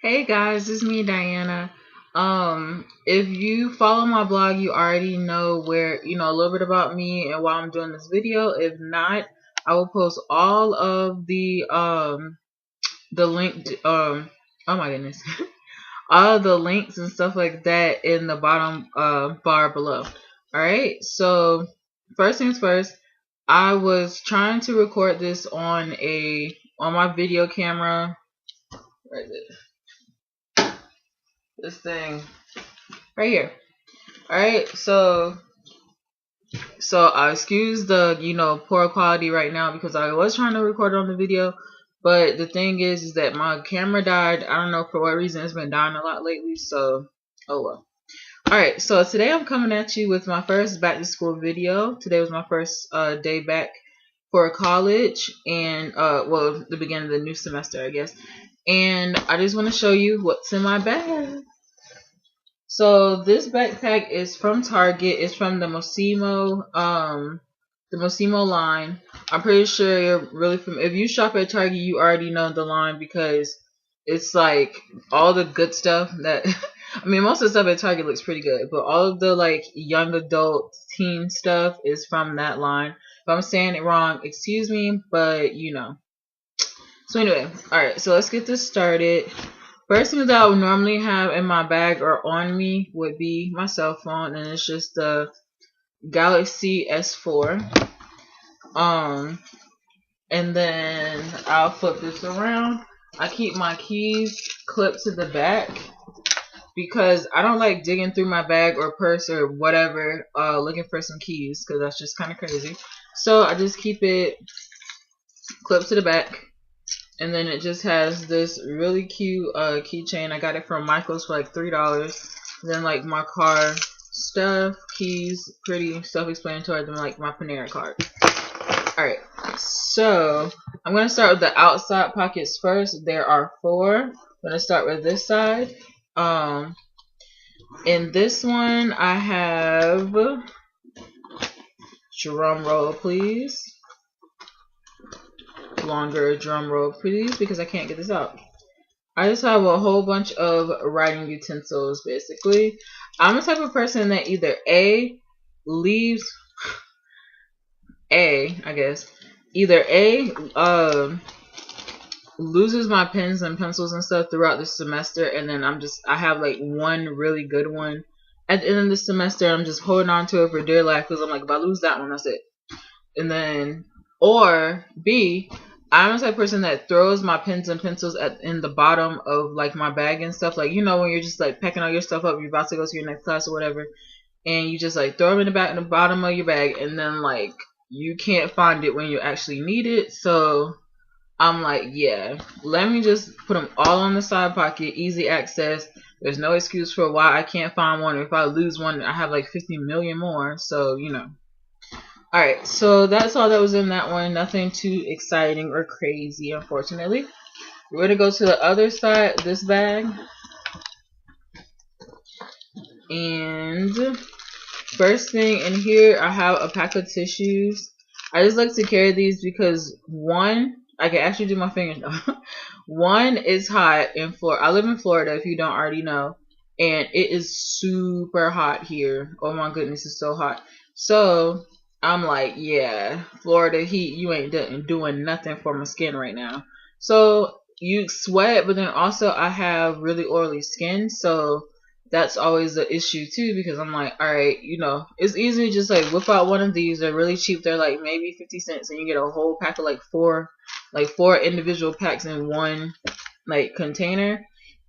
Hey guys, this is me, Diana. If you follow my blog, you already know a little bit about me and why I'm doing this video. If not, I will post all of the link oh my goodness. All of the links and stuff like that in the bottom bar below. Alright, so first things first, I was trying to record this on my video camera. Where is it? This thing right here. All right, so I excuse the poor quality right now because I was trying to record on the video, but the thing is that my camera died. I don't know for what reason. It's been dying a lot lately, so oh well. All right, so today I'm coming at you with my first back to school video. Today was my first day back for college and well, the beginning of the new semester, I guess. And I just want to show you what's in my bag. So this backpack is from Target. It's from the Mosimo line. I'm pretty sure you're really if you shop at Target, you already know the line because it's like all the good stuff that I mean, most of the stuff at Target looks pretty good, but all of the like young adult teen stuff is from that line. If I'm saying it wrong, excuse me, but you know. So anyway, alright, so let's get this started. First thing that I would normally have in my bag or on me would be my cell phone, and it's just the Galaxy S4. And then I'll flip this around. I keep my keys clipped to the back because I don't like digging through my bag or purse or whatever looking for some keys because that's just kind of crazy. So I just keep it clipped to the back. And then it just has this really cute keychain. I got it from Michael's for like $3. Then like my car stuff, keys, pretty self-explanatory. Then like my Panera card. Alright, so I'm going to start with the outside pockets first. There are 4. I'm going to start with this side. In this one I have, drum roll please, longer drum roll please because I can't get this out. I just have a whole bunch of writing utensils basically. I'm the type of person that either loses my pens and pencils and stuff throughout the semester, and then I have like one really good one at the end of the semester. I'm just holding on to it for dear life because I'm like, if I lose that one, that's it. And then, or B, I'm the type of person that throws my pens and pencils in the bottom of like my bag and stuff. Like, you know, when you're just like packing all your stuff up, you're about to go to your next class or whatever, and you just like throw them in the bottom of your bag, and then like you can't find it when you actually need it. So I'm like, yeah, let me just put them all on the side pocket, easy access. There's no excuse for why I can't find one. If I lose one, I have like 50 million more. So, you know. Alright, so that's all that was in that one. Nothing too exciting or crazy, unfortunately. We're going to go to the other side, this bag. And first thing in here, I have a pack of tissues. I just like to carry these because one, I can actually do my fingers now. One is hot in Florida. I live in Florida, if you don't already know. And it is super hot here. Oh my goodness, it's so hot. So I'm like, yeah, Florida heat, you ain't doing nothing for my skin right now. So you sweat, but then also I have really oily skin, so that's always the issue too, because I'm like, all right, you know, it's easy to just like whip out one of these. They're really cheap. They're like maybe 50 cents, and you get a whole pack of like four individual packs in one like container.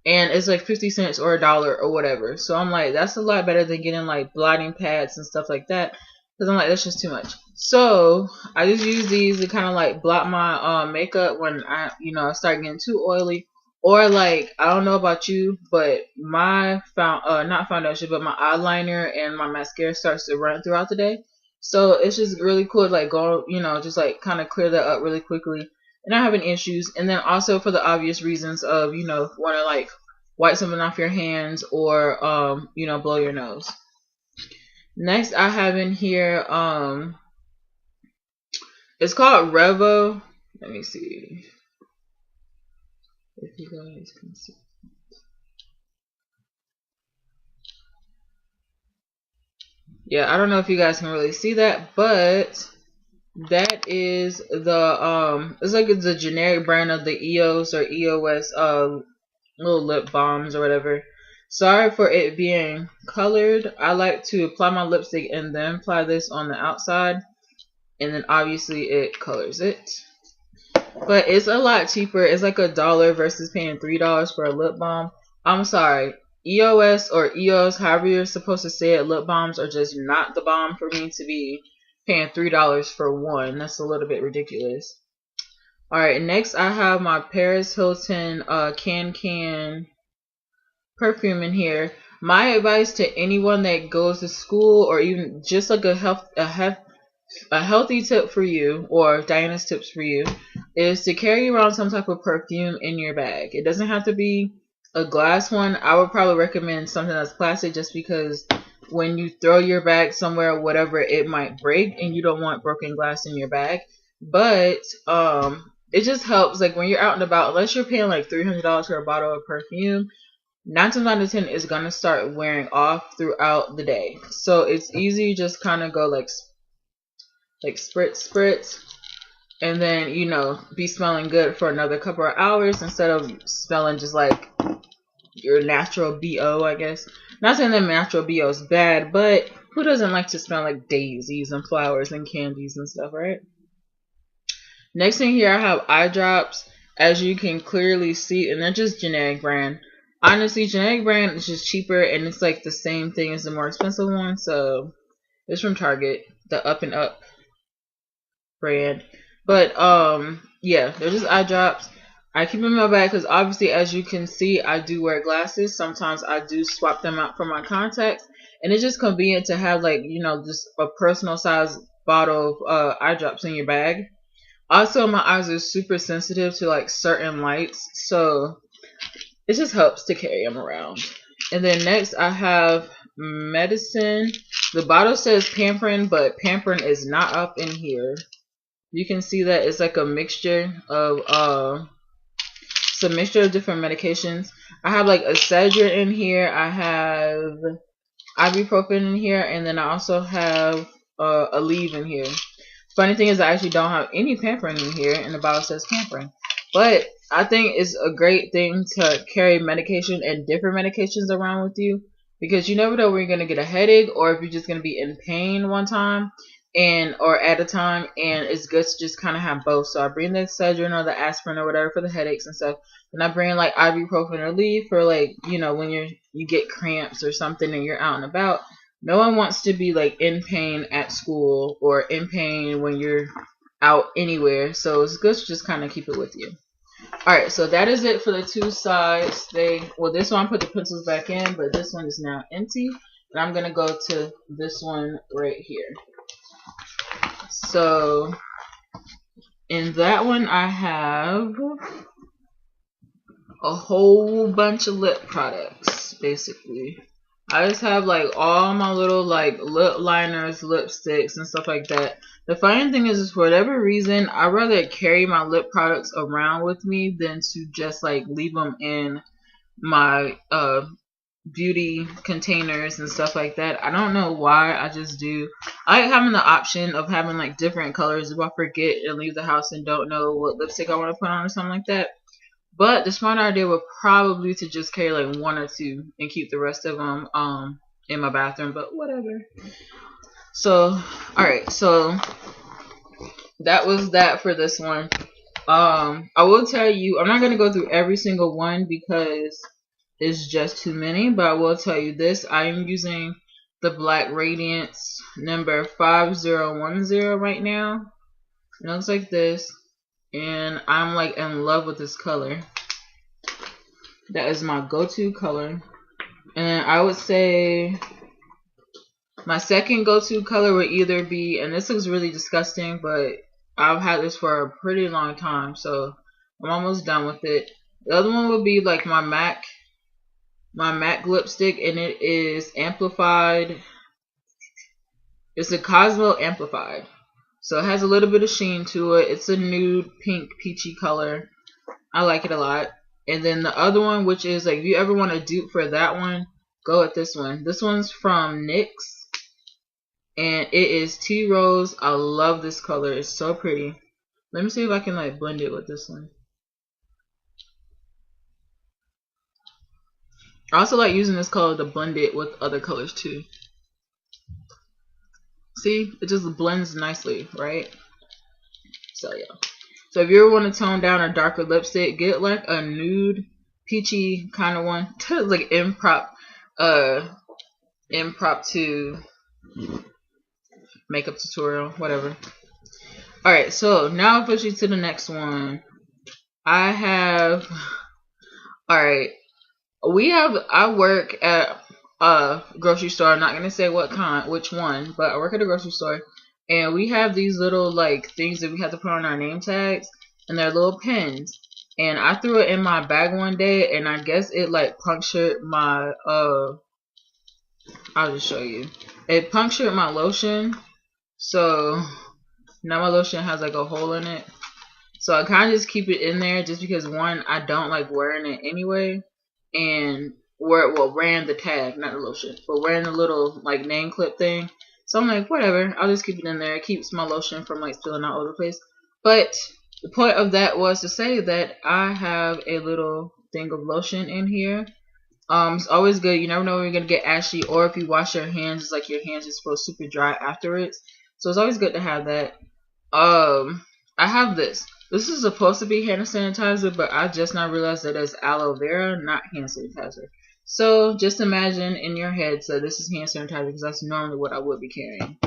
And it's like 50 cents or $1 or whatever. So I'm like, that's a lot better than getting like blotting pads and stuff like that. Because I'm like, that's just too much. So I just use these to kind of like blot my makeup when I start getting too oily. Or like, I don't know about you, but my not foundation, but my eyeliner and my mascara starts to run throughout the day. So it's just really cool to like go, just like kind of clear that up really quickly and not having issues. And then also for the obvious reasons of, want to like wipe something off your hands or, blow your nose. Next I have in here, it's called Revo. Let me see if you guys can see. Yeah, I don't know if you guys can really see that, but that is the it's like it's a generic brand of the EOS or EOS little lip balms or whatever. Sorry for it being colored. I like to apply my lipstick and then apply this on the outside, and then obviously it colors it. But it's a lot cheaper. It's like $1 versus paying $3 for a lip balm. I'm sorry. EOS or EOS, however you're supposed to say it, lip balms are just not the bomb for me to be paying $3 for one. That's a little bit ridiculous. Alright, next I have my Paris Hilton Can perfume in here. My advice to anyone that goes to school, or even just like a healthy tip for you, or Diana's tips for you, is to carry around some type of perfume in your bag. It doesn't have to be a glass one. I would probably recommend something that's plastic, just because when you throw your bag somewhere or whatever, it might break and you don't want broken glass in your bag. But it just helps, like when you're out and about, unless you're paying like $300 for a bottle of perfume, 9 times out of 10 is gonna start wearing off throughout the day. So it's easy, just kind of go like spritz, and then be smelling good for another couple of hours instead of smelling just like your natural BO, I guess. Not saying that natural BO is bad, but who doesn't like to smell like daisies and flowers and candies and stuff, right? Next thing here, I have eye drops, as you can clearly see, and they're just generic brand. Honestly, generic brand is just cheaper, and it's like the same thing as the more expensive one. So it's from Target, the Up and Up brand. But yeah, they're just eye drops. I keep them in my bag because obviously, as you can see, I do wear glasses. Sometimes I do swap them out for my contacts, and it's just convenient to have, like, just a personal size bottle of eye drops in your bag. Also, my eyes are super sensitive to like certain lights, so it just helps to carry them around. And then next I have medicine. The bottle says Pamperin, but Pamperin is not up in here. You can see that it's like a mixture of different medications. I have like Excedrin in here. I have ibuprofen in here, and then I also have Aleve in here. Funny thing is, I actually don't have any Pamperin in here, and the bottle says Pamperin. But I think it's a great thing to carry medication and different medications around with you, because you never know when you're going to get a headache, or if you're just going to be in pain one time or at a time, and it's good to just kind of have both. So I bring the Excedrin or the aspirin or whatever for the headaches and stuff, and I bring like ibuprofen or Aleve for, like, when you get cramps or something and you're out and about. No one wants to be like in pain at school or in pain when you're out anywhere, so it's good to just kind of keep it with you. Alright, so that is it for the two sides. This one put the pencils back in, but this one is now empty. And I'm going to go to this one right here. So in that one I have a whole bunch of lip products, basically. I just have like all my little like lip liners, lipsticks, and stuff like that. The funny thing is for whatever reason, I'd rather carry my lip products around with me than to just like leave them in my beauty containers and stuff like that. I don't know why, I just do. I like having the option of having like different colors if I forget and leave the house and don't know what lipstick I want to put on or something like that. But the smart idea would probably to just carry like one or two and keep the rest of them in my bathroom, but whatever. So, alright, so that was that for this one. I will tell you, I'm not going to go through every single one because it's just too many, but I will tell you this. I am using the Black Radiance number 5010 right now. It looks like this. And I'm like in love with this color. That is my go-to color. And I would say my second go-to color would either be, and this looks really disgusting, but I've had this for a pretty long time, so I'm almost done with it. The other one would be like my MAC lipstick, and it is amplified. It's a Cosmo Amplified. So it has a little bit of sheen to it. It's a nude pink peachy color. I like it a lot. And then the other one, which is like, if you ever want a dupe for that one, go with this one. This one's from NYX. and it is tea rose. I love this color. It's so pretty. Let me see if I can like blend it with this one. I also like using this color to blend it with other colors too. See, it just blends nicely, right? So yeah. So if you ever want to tone down a darker lipstick, get like a nude, peachy kind of one. Like impromptu makeup tutorial, whatever. Alright, so now I'll push you to the next one. I have, alright, I work at a grocery store. I'm not going to say which one, but I work at a grocery store. And we have these little like things that we have to put on our name tags. And they're little pins. And I threw it in my bag one day, and I guess it like punctured my, I'll just show you. It punctured my lotion. So now my lotion has like a hole in it. So I kind of just keep it in there just because, one, I don't like wearing it anyway. And wearing the tag, not the lotion, but wearing the little like name clip thing. So I'm like, whatever, I'll just keep it in there. It keeps my lotion from like spilling all over the place. But the point of that was to say that I have a little thing of lotion in here. It's always good. You never know when you're gonna get ashy, or if you wash your hands, it's like your hands just feel super dry afterwards. So it's always good to have that. I have this. This is supposed to be hand sanitizer, but I just now realized that it's aloe vera, not hand sanitizer. So just imagine in your head, so this is hand sanitizer because that's normally what I would be carrying.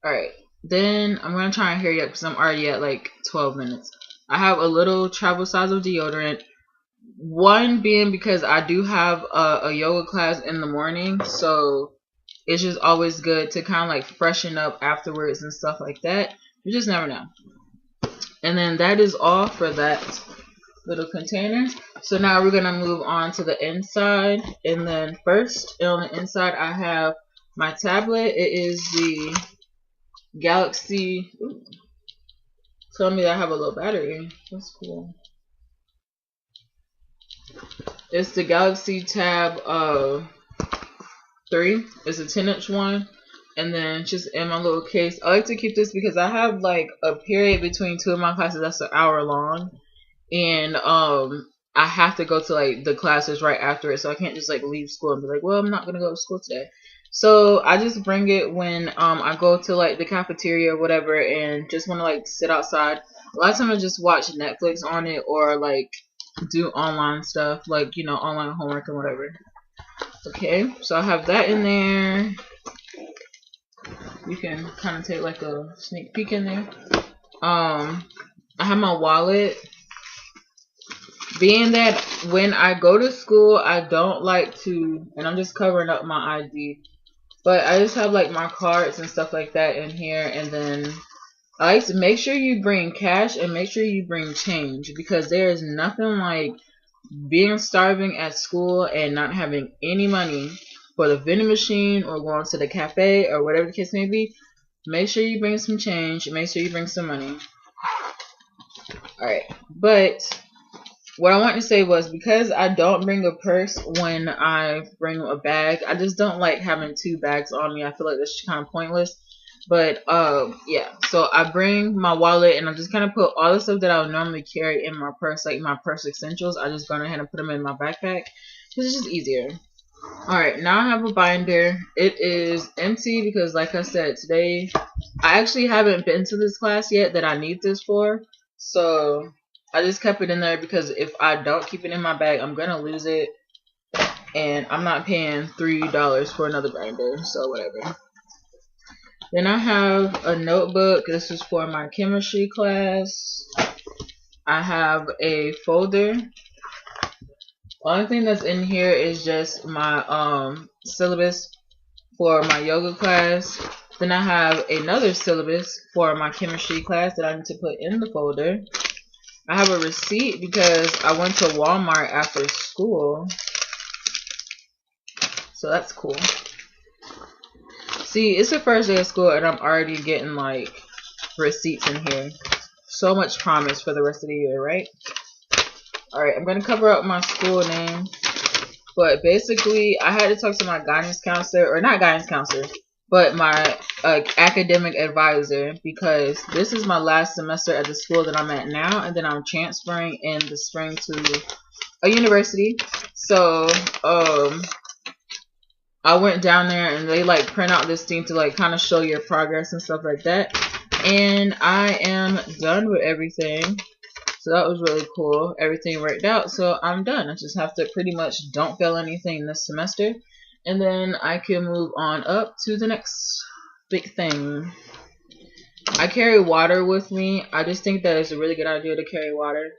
Alright, then I'm going to try and hurry up because I'm already at like 12 minutes. I have a little travel size of deodorant. One being because I do have a yoga class in the morning, so it's just always good to kind of like freshen up afterwards and stuff like that. You just never know. And then that is all for that little container. So now we're going to move on to the inside. And then first on the inside I have my tablet. It is the Galaxy. Ooh, tell me that I have a low battery. That's cool. It's the Galaxy Tab 3. It's a 10-inch one. And then just in my little case, I like to keep this because I have like a period between two of my classes that's an hour long, and I have to go to like the classes right after it, so I can't just like leave school and be like, well, I'm not gonna go to school today. So I just bring it when I go to like the cafeteria or whatever, and just want to like sit outside. A lot of times I just watch Netflix on it, or like do online stuff, like, you know, online homework and whatever. Okay, so I have that in there. You can kind of take like a sneak peek in there. I have my wallet. Being that when I go to school, I don't like to, and I'm just covering up my ID, but I just have like my cards and stuff like that in here. And then I like to make sure you bring cash and make sure you bring change, because there is nothing like being starving at school and not having any money for the vending machine or going to the cafe or whatever the case may be. Make sure you bring some change. Make sure you bring some money. Alright, but what I want to say was, because I don't bring a purse when I bring a bag, I just don't like having two bags on me. I feel like that's kind of pointless. But yeah, so I bring my wallet, and I just kind of put all the stuff that I would normally carry in my purse, like my purse essentials. I just go ahead and put them in my backpack because it's just easier. Alright, now I have a binder. It is empty because, like I said, today I actually haven't been to this class yet that I need this for. So I just kept it in there because if I don't keep it in my bag, I'm gonna lose it, and I'm not paying $3 for another binder, so whatever. Then I have a notebook. This is for my chemistry class. I have a folder. Only thing that's in here is just my syllabus for my yoga class. Then I have another syllabus for my chemistry class that I need to put in the folder. I have a receipt because I went to Walmart after school. So that's cool. See, it's the first day of school and I'm already getting like receipts in here. So much promise for the rest of the year, right? Alright, I'm going to cover up my school name. But basically, I had to talk to my guidance counselor, or not guidance counselor, but my academic advisor, because this is my last semester at the school that I'm at now, and then I'm transferring in the spring to a university. So I went down there and they like print out this thing to like kind of show your progress and stuff like that. And I am done with everything. So that was really cool. Everything worked out. So I'm done. I just have to pretty much don't fail anything this semester. And then I can move on up to the next big thing. I carry water with me. I just think that it's a really good idea to carry water.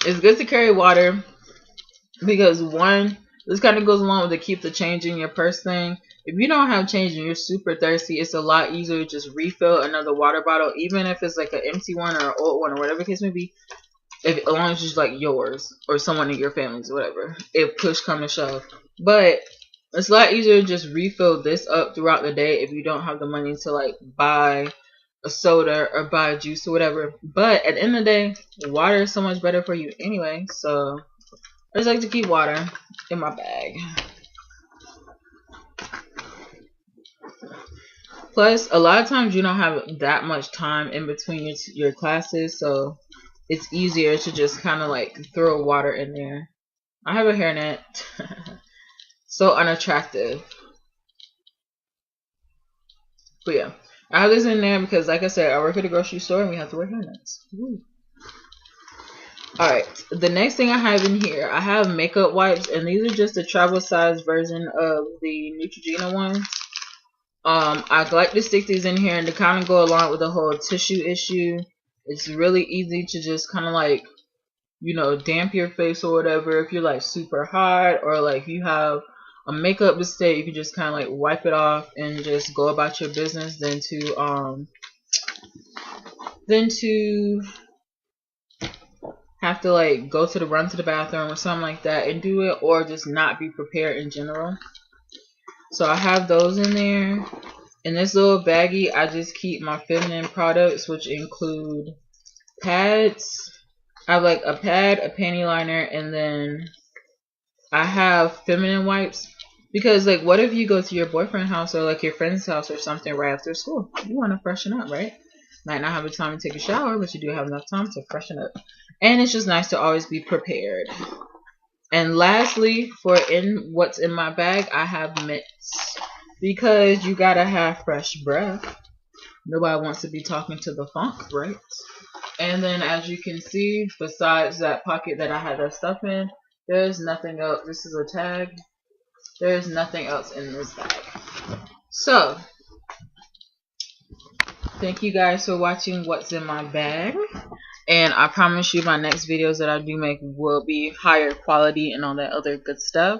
It's good to carry water because one, this kind of goes along with the keep the change in your purse thing. If you don't have change and you're super thirsty, it's a lot easier to just refill another water bottle, even if it's like an empty one or an old one or whatever the case may be. As long as it's like yours or someone in your family's, whatever. If push come to shove, but it's a lot easier to just refill this up throughout the day if you don't have the money to like buy a soda or buy a juice or whatever. But at the end of the day, water is so much better for you anyway. So I just like to keep water in my bag. Plus, a lot of times you don't have that much time in between your classes, so it's easier to just kind of like throw water in there. I have a hairnet. So unattractive. But yeah, I have this in there because, like I said, I work at a grocery store and we have to wear hairnets. Alright, the next thing I have in here, I have makeup wipes, and these are just a travel size version of the Neutrogena ones. I like to stick these in here and to kind of go along with the whole tissue issue. It's really easy to just kind of like, you know, damp your face or whatever. If you're like super hot or like you have a makeup mistake, you can just kind of like wipe it off and just go about your business than to have to like run to the bathroom or something like that and do it, or just not be prepared in general. So I have those in there. In this little baggie, I just keep my feminine products, which include pads. I have like a pad, a panty liner, and then I have feminine wipes. Because like, what if you go to your boyfriend's house or like your friend's house or something right after school? You want to freshen up, right? Might not have the time to take a shower, but you do have enough time to freshen up. And it's just nice to always be prepared. And lastly, for what's in my bag, I have mitts. Because you gotta have fresh breath. Nobody wants to be talking to the funk, right? And then as you can see, besides that pocket that I had that stuff in, there's nothing else. This is a tag. There's nothing else in this bag. So, thank you guys for watching what's in my bag. And I promise you my next videos that I do make will be higher quality and all that other good stuff.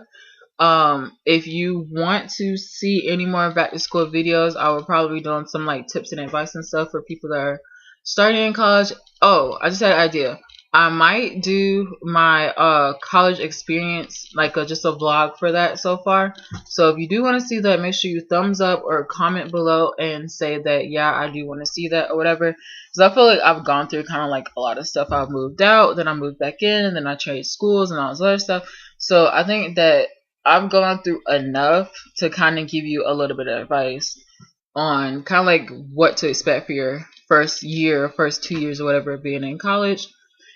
If you want to see any more back to school videos, I will probably be doing some like tips and advice and stuff for people that are starting in college. Oh, I just had an idea. I might do my college experience, like just a vlog for that so far. So if you do want to see that, make sure you thumbs up or comment below and say that, yeah, I do want to see that or whatever. Because I feel like I've gone through kind of like a lot of stuff. I've moved out, then I moved back in, and then I changed schools and all this other stuff. So I think that I've gone through enough to kind of give you a little bit of advice on kind of like what to expect for your first year, first 2 years or whatever being in college.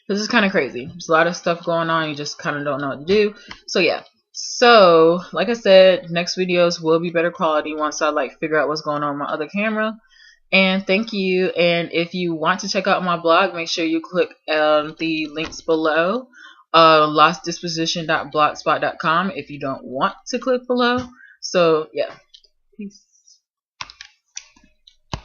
This is kind of crazy. There's a lot of stuff going on. You just kind of don't know what to do. So yeah. So like I said, next videos will be better quality once I like figure out what's going on with my other camera. And thank you. And if you want to check out my blog, make sure you click the links below. lostdisposition.blogspot.com if you don't want to click below. So yeah. Peace.